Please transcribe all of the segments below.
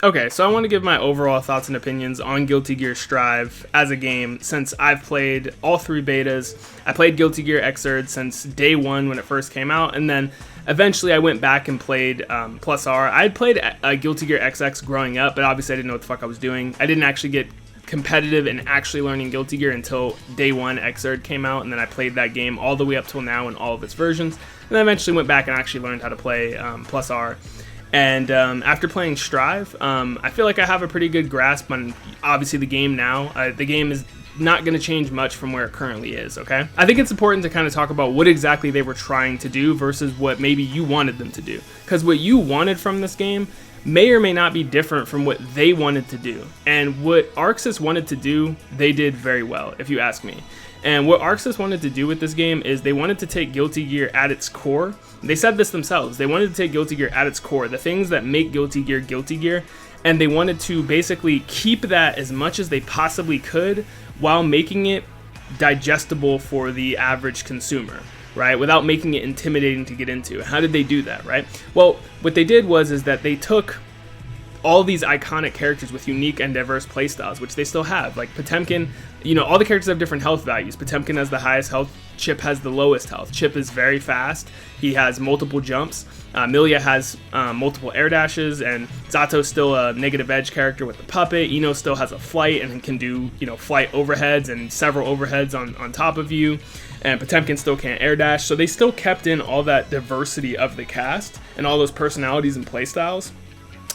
Okay, so I want to give my overall thoughts and opinions on Guilty Gear Strive as a game since I've played all 3 betas. I played Guilty Gear Xrd since day 1 when it first came out, and then eventually I went back and played Plus R. I had played Guilty Gear XX growing up, but obviously I didn't know what the fuck I was doing. I didn't actually get competitive and actually learning Guilty Gear until day 1 Xrd came out, and then I played that game all the way up till now in all of its versions, and then eventually went back and actually learned how to play Plus R. And after playing Strive, I feel like I have a pretty good grasp on, obviously, the game now. The game is not going to change much from where it currently is, okay? I think it's important to kind of talk about what exactly they were trying to do versus what maybe you wanted them to do. Because what you wanted from this game may or may not be different from what they wanted to do. And what ArcSys wanted to do, they did very well, if you ask me. And what ArcSys wanted to do with this game is they wanted to take Guilty Gear at its core. They said this themselves. They wanted to take Guilty Gear at its core, the things that make Guilty Gear, and they wanted to basically keep that as much as they possibly could while making it digestible for the average consumer, right? Without making it intimidating to get into. How did they do that, right? Well, what they did is that they took all these iconic characters with unique and diverse playstyles, which they still have. Like Potemkin, all the characters have different health values. Potemkin has the highest health, Chip has the lowest health. Chip is very fast, he has multiple jumps. Milia has multiple air dashes, and Zato's still a negative edge character with the puppet. Ino still has a flight and can do, flight overheads and several overheads on top of you. And Potemkin still can't air dash. So they still kept in all that diversity of the cast and all those personalities and playstyles.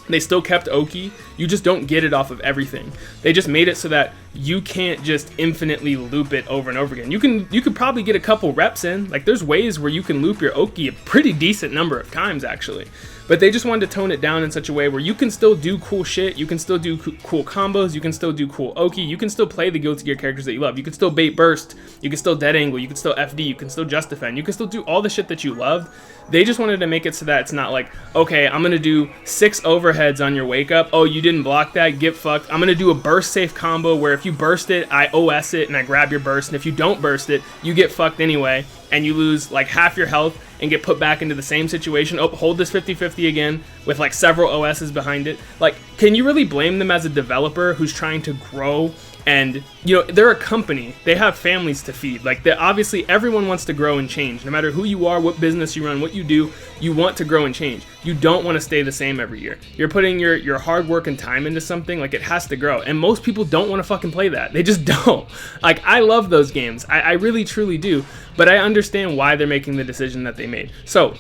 They still kept Oki. You just don't get it off of everything. They just made it so that you can't just infinitely loop it over and over again. You could probably get a couple reps in. Like, there's ways where you can loop your Oki a pretty decent number of times, actually. But they just wanted to tone it down in such a way where you can still do cool shit, you can still do cool combos, you can still do cool Oki, you can still play the Guilty Gear characters that you love. You can still bait burst, you can still dead angle, you can still FD, you can still just defend, you can still do all the shit that you love. They just wanted to make it so that it's not like, okay, I'm gonna do 6 overheads on your wake up. Oh, you didn't block that, get fucked. I'm gonna do a burst safe combo where if you burst it, I OS it and I grab your burst, and if you don't burst it, you get fucked anyway, and you lose like half your health and get put back into the same situation. Oh, hold this 50-50 again with like several OSs behind it. Like, can you really blame them as a developer who's trying to grow? And, they're a company. They have families to feed. Like, obviously, everyone wants to grow and change. No matter who you are, what business you run, what you do, you want to grow and change. You don't want to stay the same every year. You're putting your hard work and time into something, like, it has to grow. And most people don't want to fucking play that. They just don't. Like, I love those games. I really, truly do. But I understand why they're making the decision that they made. So,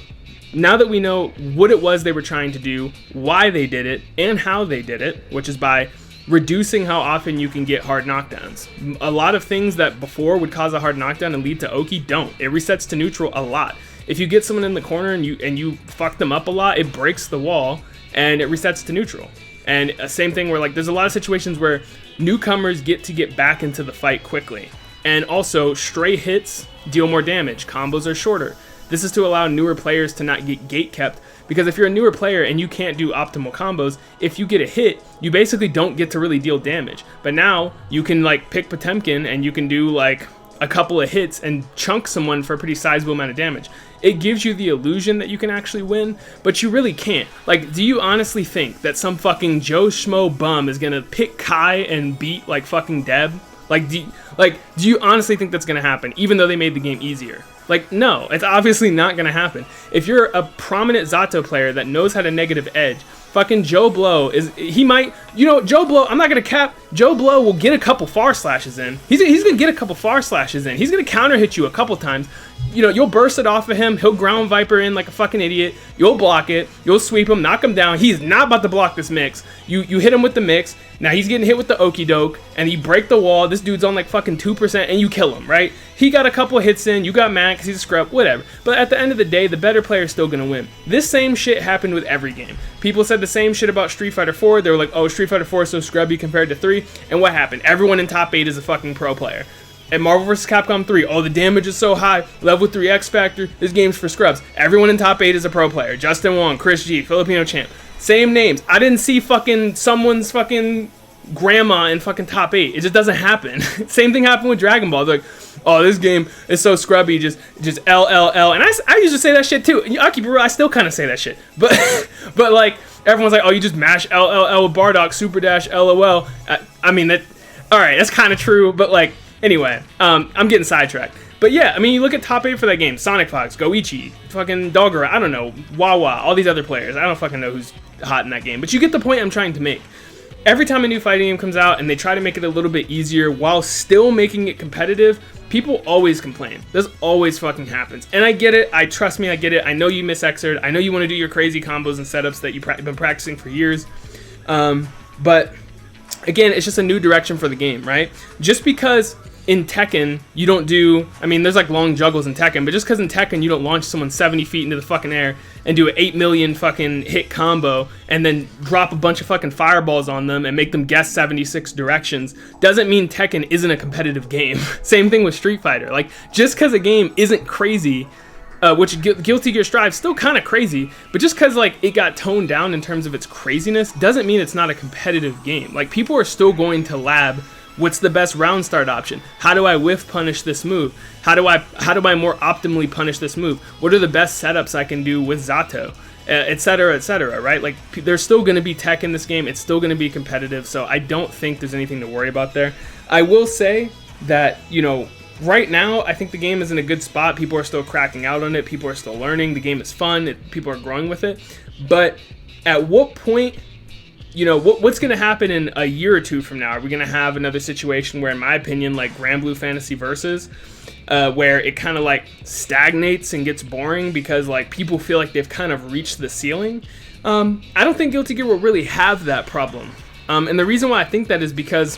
now that we know what it was they were trying to do, why they did it, and how they did it, which is by reducing how often you can get hard knockdowns. A lot of things that before would cause a hard knockdown and lead to Oki don't. It resets to neutral a lot. If you get someone in the corner and you fuck them up a lot, it breaks the wall and it resets to neutral. And same thing where, like, there's a lot of situations where newcomers get back into the fight quickly. And also, stray hits deal more damage. Combos are shorter. This is to allow newer players to not get gate kept, because if you're a newer player and you can't do optimal combos, if you get a hit, you basically don't get to really deal damage. But now you can like pick Potemkin and you can do like a couple of hits and chunk someone for a pretty sizable amount of damage. It gives you the illusion that you can actually win, but you really can't. Like, do you honestly think that some fucking Joe Schmo bum is gonna pick Kai and beat like fucking Deb? Do you honestly think that's gonna happen, even though they made the game easier? Like, no, it's obviously not gonna happen. If you're a prominent Zato player that knows how to negative edge, fucking Joe Blow Joe Blow, I'm not gonna cap, Joe Blow will get a couple far slashes in. He's gonna get a couple far slashes in. He's gonna counter hit you a couple times. You'll burst it off of him. He'll ground Viper in like a fucking idiot. You'll block it. You'll sweep him, knock him down. He's not about to block this mix. You hit him with the mix. Now he's getting hit with the okie doke, and you break the wall. This dude's on like fucking 2%, and you kill him, right? He got a couple hits in. You got mad because he's a scrub, whatever. But at the end of the day, the better player is still gonna win. This same shit happened with every game. People said the same shit about Street Fighter 4. They were like, oh, Street Fighter 4 is so scrubby compared to 3. And what happened? Everyone in top 8 is a fucking pro player. At Marvel vs. Capcom 3, oh, the damage is so high, level 3 X Factor, this game's for scrubs. Everyone in top 8 is a pro player. Justin Wong, Chris G, Filipino champ. Same names. I didn't see fucking someone's fucking grandma in fucking top 8. It just doesn't happen. Same thing happened with Dragon Ball. They're like, oh, this game is so scrubby, just LLL. And I used to say that shit too. I'll keep it real, I still kind of say that shit. But like, everyone's like, oh, you just mash LLL with Bardock, super dash LOL. I mean, that, all right, that's kind of true, but like, anyway, I'm getting sidetracked. But yeah, I mean, you look at top 8 for that game: Sonic Fox, Goichi, fucking Dogura, I don't know, Wawa, all these other players. I don't fucking know who's hot in that game, but you get the point I'm trying to make. Every time a new fighting game comes out and they try to make it a little bit easier while still making it competitive, people always complain. This always fucking happens. And I get it. Trust me, I get it. I know you miss Xrd. I know you want to do your crazy combos and setups that you've been practicing for years. But again, it's just a new direction for the game, right? Just because in Tekken you don't do, I mean, there's like long juggles in Tekken, but just because in Tekken you don't launch someone 70 feet into the fucking air and do an 8 million fucking hit combo and then drop a bunch of fucking fireballs on them and make them guess 76 directions, doesn't mean Tekken isn't a competitive game. Same thing with Street Fighter. Like, just because a game isn't crazy, which Guilty Gear Strive still kind of crazy, but just because like it got toned down in terms of its craziness doesn't mean it's not a competitive game. Like, people are still going to lab what's the best round start option? How do I whiff punish this move? How do I more optimally punish this move? What are the best setups I can do with Zato? Etc., right? Like, there's still going to be tech in this game. It's still going to be competitive, so I don't think there's anything to worry about there. I will say that, you know, right now, I think the game is in a good spot. People are still cracking out on it. People are still learning. The game is fun. People are growing with it. But at what point, you know, what's going to happen in a year or two from now? Are we going to have another situation where, in my opinion, like Grand Blue Fantasy Versus, where it kind of like stagnates and gets boring because like people feel like they've kind of reached the ceiling? I don't think Guilty Gear will really have that problem. And the reason why I think that is because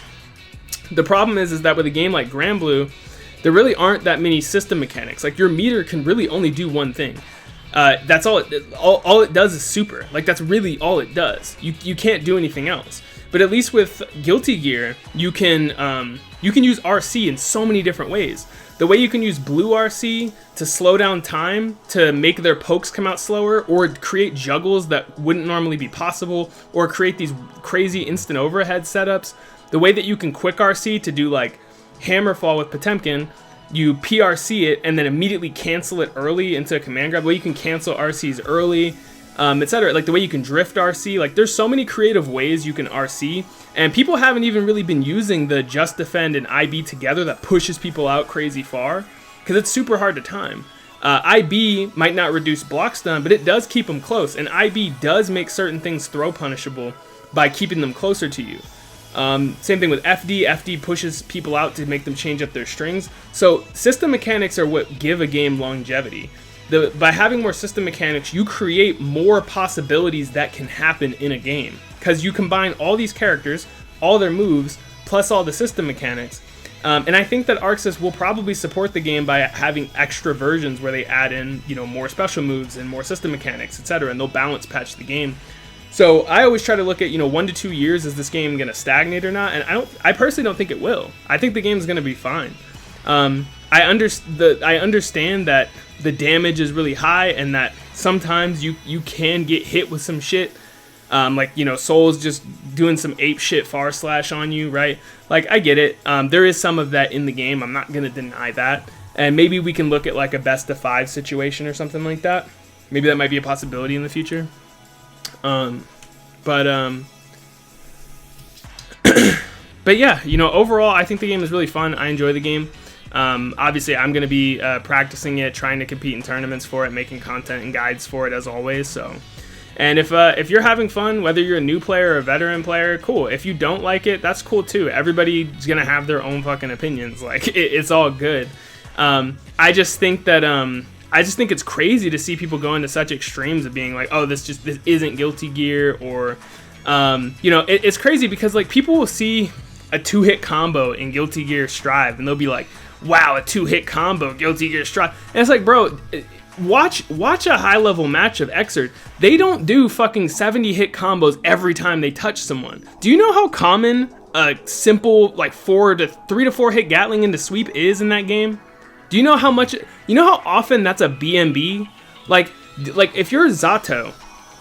the problem is that with a game like Grand Blue, there really aren't that many system mechanics. Like, your meter can really only do one thing. That's all it does is super. Like, that's really all it does. You can't do anything else. But at least with Guilty Gear, you can use RC in so many different ways. The way you can use blue RC to slow down time, to make their pokes come out slower, or create juggles that wouldn't normally be possible, or create these crazy instant overhead setups. The way that you can quick RC to do like Hammerfall with Potemkin, you PRC it and then immediately cancel it early into a command grab. The way you can cancel RCs early, etc. Like the way you can drift RC. Like, there's so many creative ways you can RC, and people haven't even really been using the Just Defend and IB together that pushes people out crazy far, because it's super hard to time. IB might not reduce block stun, but it does keep them close, and IB does make certain things throw punishable by keeping them closer to you. Same thing with FD. FD pushes people out to make them change up their strings. So system mechanics are what give a game longevity. By having more system mechanics, you create more possibilities that can happen in a game, because you combine all these characters, all their moves, plus all the system mechanics. And I think that ArcSys will probably support the game by having extra versions where they add in, you know, more special moves and more system mechanics, etc. And they'll balance patch the game. So I always try to look at, you know, 1 to 2 years, is this game going to stagnate or not? And I personally don't think it will. I think the game's going to be fine. I understand that the damage is really high and that sometimes you can get hit with some shit. Like, you know, Soul's just doing some ape shit far slash on you, right? Like, I get it. There is some of that in the game. I'm not going to deny that. And maybe we can look at like a best of 5 situation or something like that. Maybe that might be a possibility in the future. But yeah, you know, overall, I think the game is really fun. I enjoy the game. Obviously, I'm going to be practicing it, trying to compete in tournaments for it, making content and guides for it as always. So, and if you're having fun, whether you're a new player or a veteran player, cool. If you don't like it, that's cool too. Everybody's going to have their own fucking opinions. Like, it's all good. I just think it's crazy to see people go into such extremes of being like, oh, this isn't Guilty Gear, or, you know, it's crazy because like people will see a 2-hit combo in Guilty Gear Strive and they'll be like, wow, a 2-hit combo, Guilty Gear Strive. And it's like, bro, watch a high level match of Xrd. They don't do fucking 70-hit combos every time they touch someone. Do you know how common a simple like 3 to 4 hit Gatling into sweep is in that game? Do you know how often that's a BMB? Like if you're Zato,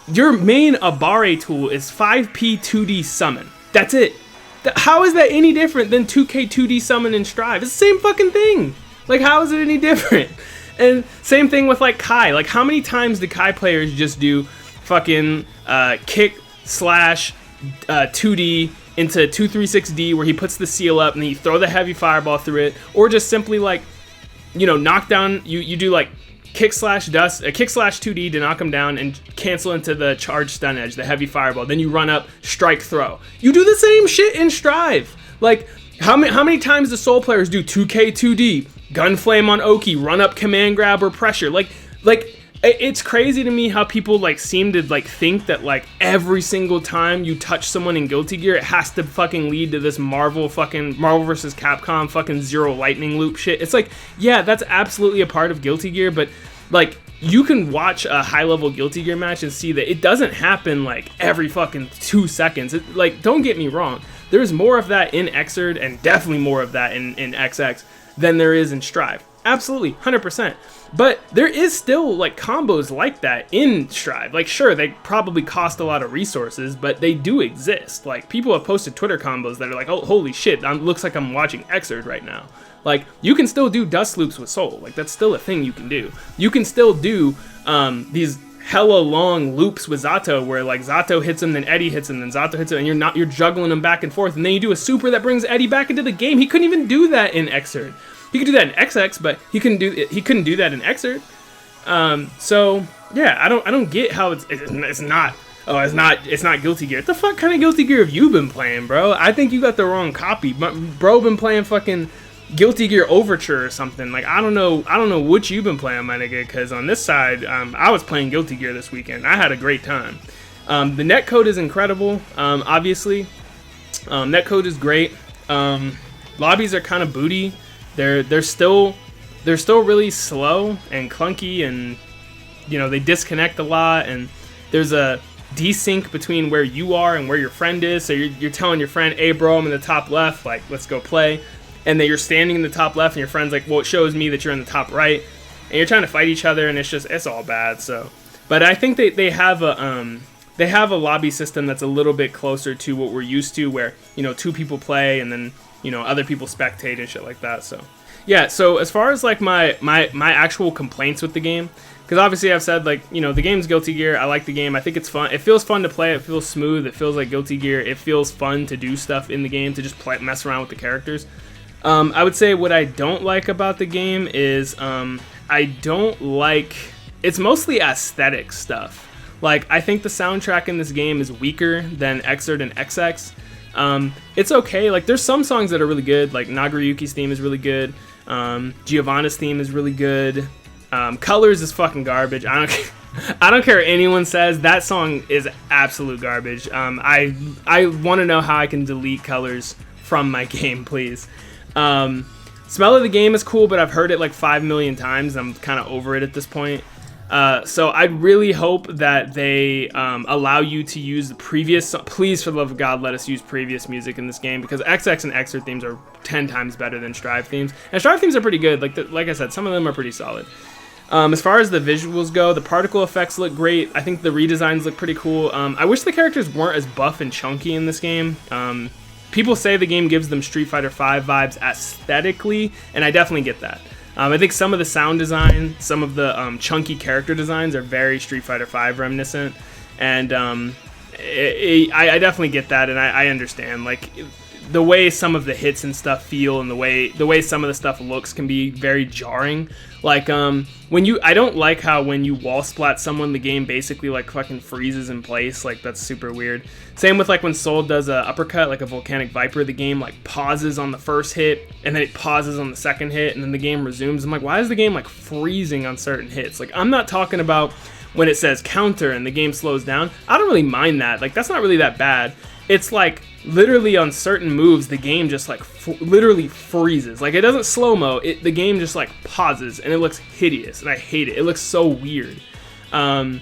your main Abare tool is 5P 2D summon. That's it. How is that any different than 2K 2D summon in Strive? It's the same fucking thing. Like, how is it any different? And same thing with like Kai. Like, how many times do Kai players just do fucking kick slash 2D into 236D where he puts the seal up and then you throw the heavy fireball through it, or just simply like, you know, knock down, you do like kick slash 2D to knock him down and cancel into the charge stun edge, the heavy fireball. Then you run up, strike, throw. You do the same shit in Strive. Like, how many times do Soul players do 2K 2D, gunflame on Oki, run up, command grab or pressure? Like it's crazy to me how people like seem to like think that like every single time you touch someone in Guilty Gear, it has to fucking lead to this Marvel versus Capcom fucking zero lightning loop shit. It's like, yeah, that's absolutely a part of Guilty Gear, but like you can watch a high level Guilty Gear match and see that it doesn't happen like every fucking 2 seconds. Like, don't get me wrong, there's more of that in Xrd and definitely more of that in XX than there is in Strive. Absolutely, 100%. But there is still like combos like that in Strive. Like, sure, they probably cost a lot of resources, but they do exist. Like, people have posted Twitter combos that are like, oh, holy shit, looks like I'm watching Xrd right now. Like, you can still do dust loops with Soul. Like, that's still a thing you can do. You can still do these hella long loops with Zato where like Zato hits him, then Eddie hits him, then Zato hits him, and you're juggling them back and forth, and then you do a super that brings Eddie back into the game. He couldn't even do that in Xrd. He could do that in XX, but he couldn't do that in Xrd. So yeah, I don't get how it's not Guilty Gear. What the fuck kind of Guilty Gear have you been playing, bro? I think you got the wrong copy. Bro been playing fucking Guilty Gear Overture or something. Like, I don't know what you've been playing, my nigga, because on this side, I was playing Guilty Gear this weekend. I had a great time. The netcode is incredible, obviously. Netcode is great. Lobbies are kind of booty. They're still really slow and clunky, and you know, they disconnect a lot, and there's a desync between where you are and where your friend is. So you're telling your friend, hey bro, I'm in the top left, like let's go play, and then you're standing in the top left and your friend's like, well, it shows me that you're in the top right, and you're trying to fight each other, and it's all bad. So, but I think they have a lobby system that's a little bit closer to what we're used to, where, you know, 2 people play and then, you know, other people spectate and shit like that. So yeah, so as far as like my actual complaints with the game, because obviously I've said, like, you know, the game's Guilty Gear. I like the game. I think it's fun. It feels fun to play. It feels smooth. It feels like Guilty Gear. It feels fun to do stuff in the game, to just mess around with the characters. I would say what I don't like about the game is I don't like, it's mostly aesthetic stuff. Like, I think the soundtrack in this game is weaker than Xrd and XX. It's okay. Like, there's some songs that are really good. Like, Nagoriyuki's theme is really good. Giovanna's theme is really good. Colors is fucking garbage. I don't care what anyone says. That song is absolute garbage. I want to know how I can delete Colors from my game, please. Smell of the Game is cool, but I've heard it like 5 million times. I'm kind of over it at this point. So I really hope that they allow you to use the previous. Please, for the love of God, let us use previous music in this game, because XX and Xrd themes are 10 times better than Strive themes, and Strive themes are pretty good. Like I said, some of them are pretty solid. As far as the visuals go, the particle effects look great. I think the redesigns look pretty cool. I wish the characters weren't as buff and chunky in this game. People say the game gives them Street Fighter V vibes aesthetically, and I definitely get that. I think some of the sound design, some of the chunky character designs are very Street Fighter V reminiscent, and I definitely get that, and I understand. Like, the way some of the hits and stuff feel, and the way some of the stuff looks can be very jarring. Like, I don't like how when you wall splat someone, the game basically like fucking freezes in place. Like, that's super weird. Same with like when Soul does a uppercut, like a Volcanic Viper, the game like pauses on the first hit, and then it pauses on the second hit, and then the game resumes. I'm like, why is the game like freezing on certain hits? Like, I'm not talking about when it says counter and the game slows down. I don't really mind that. Like, that's not really that bad. It's like, literally on certain moves, the game just like literally freezes. Like, it doesn't slow-mo, the game just like pauses, and it looks hideous, and I hate it. It looks so weird. And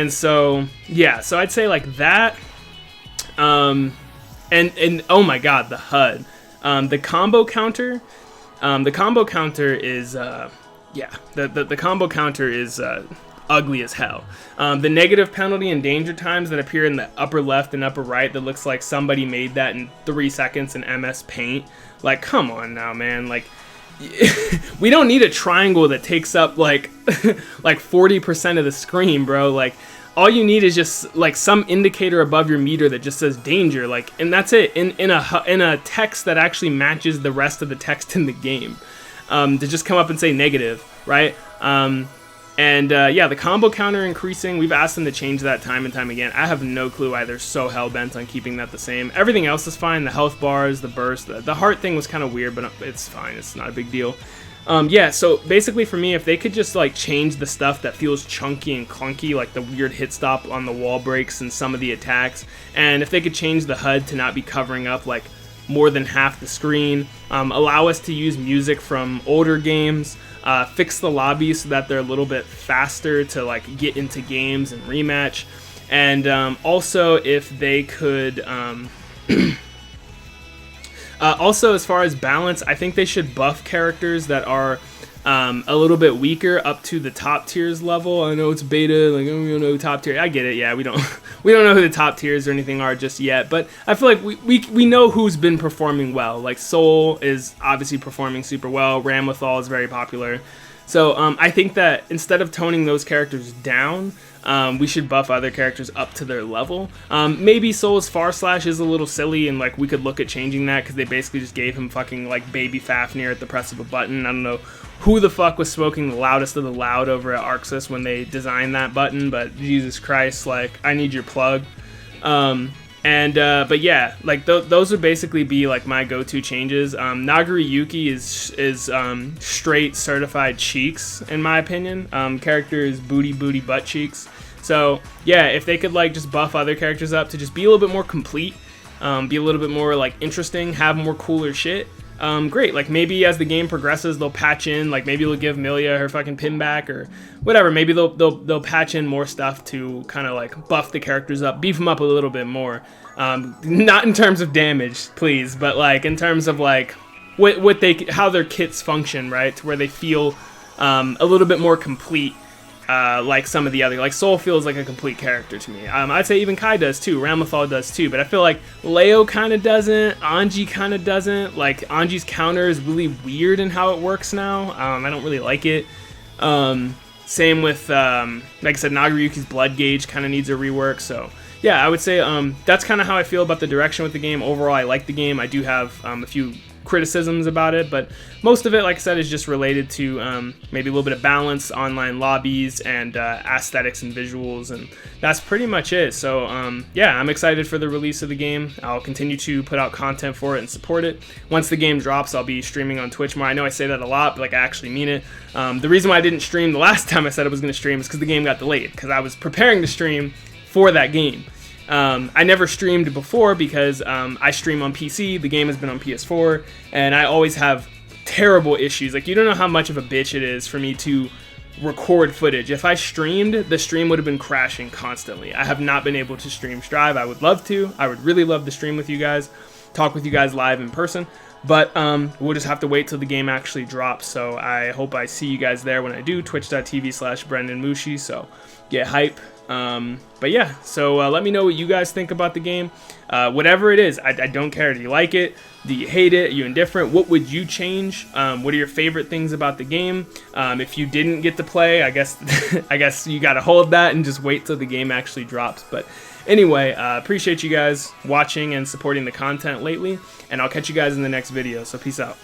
so, yeah, so I'd say like that. And oh my god, the HUD. The combo counter. The combo counter is, the combo counter is ugly as hell. The negative penalty and danger times that appear in the upper left and upper right, that looks like somebody made that in 3 seconds in MS Paint. Like, come on now, man. Like, we don't need a triangle that takes up like like 40% of the screen, bro. Like, all you need is just like some indicator above your meter that just says danger, like, and that's it, in a text that actually matches the rest of the text in the game, to just come up and say negative, right? Yeah, the combo counter increasing, we've asked them to change that time and time again. I have no clue why they're so hell-bent on keeping that the same. Everything else is fine, the health bars, the burst, the heart thing was kind of weird, but it's fine, it's not a big deal. Yeah, so basically for me, if they could just like change the stuff that feels chunky and clunky, like the weird hit stop on the wall breaks and some of the attacks, and if they could change the HUD to not be covering up like more than half the screen, allow us to use music from older games, fix the lobbies so that they're a little bit faster to like get into games and rematch, and also if they could also, as far as balance, I think they should buff characters that are a little bit weaker up to the top tiers level. I know it's beta, like, oh, we don't know top tier. I get it, yeah, we don't know who the top tiers or anything are just yet, but I feel like we know who's been performing well. Like Soul is obviously performing super well. Ramlethal is very popular. So I think that instead of toning those characters down, we should buff other characters up to their level. Maybe Soul's Far Slash is a little silly, and like we could look at changing that because they basically just gave him fucking like baby Fafnir at the press of a button. I don't know who the fuck was smoking the loudest of the loud over at Arxis when they designed that button, but Jesus Christ, like, I need your plug. But yeah, like those would basically be like my go-to changes. Nagari Yuki is straight certified cheeks in my opinion. Character is booty butt cheeks. So yeah, if they could like just buff other characters up to just be a little bit more complete, be a little bit more like interesting, have more cooler shit. Great. Like maybe as the game progresses, they'll patch in, like maybe they'll give Milia her fucking pin back or whatever. Maybe they'll patch in more stuff to kind of like buff the characters up, beef them up a little bit more. Not in terms of damage, please, but like in terms of like how their kits function, right? To where they feel a little bit more complete. Like some of the other, like Soul feels like a complete character to me. I'd say even Kai does too, Ramlethal does too, but I feel like Leo kind of doesn't, Anji kind of doesn't. Like Anji's counter is really weird in how it works now. I don't really like it. Same with, like I said, Nagariyuki's blood gauge kind of needs a rework. So yeah, I would say that's kind of how I feel about the direction with the game. Overall, I like the game. I do have a few criticisms about it, but most of it, like I said, is just related to maybe a little bit of balance, online lobbies, and aesthetics and visuals, and that's pretty much it. So yeah, I'm excited for the release of the game. I'll continue to put out content for it and support it. Once the game drops, I'll be streaming on Twitch more. I know I say that a lot, but like I actually mean it. The reason why I didn't stream the last time I said I was going to stream is because the game got delayed, because I was preparing to stream for that game. I never streamed before because I stream on PC, the game has been on PS4, and I always have terrible issues. Like, you don't know how much of a bitch it is for me to record footage. If I streamed, the stream would have been crashing constantly. I have not been able to stream Strive. I would love to. I would really love to stream with you guys, talk with you guys live in person, but we'll just have to wait till the game actually drops. So I hope I see you guys there when I do, twitch.tv/BrendanMushi, so get hype. But yeah, so let me know what you guys think about the game. Whatever it is, I don't care. Do you like it? Do you hate it? Are you indifferent? What would you change? What are your favorite things about the game? If you didn't get to play, I guess you gotta hold that and just wait till the game actually drops. But anyway, appreciate you guys watching and supporting the content lately, and I'll catch you guys in the next video, so peace out.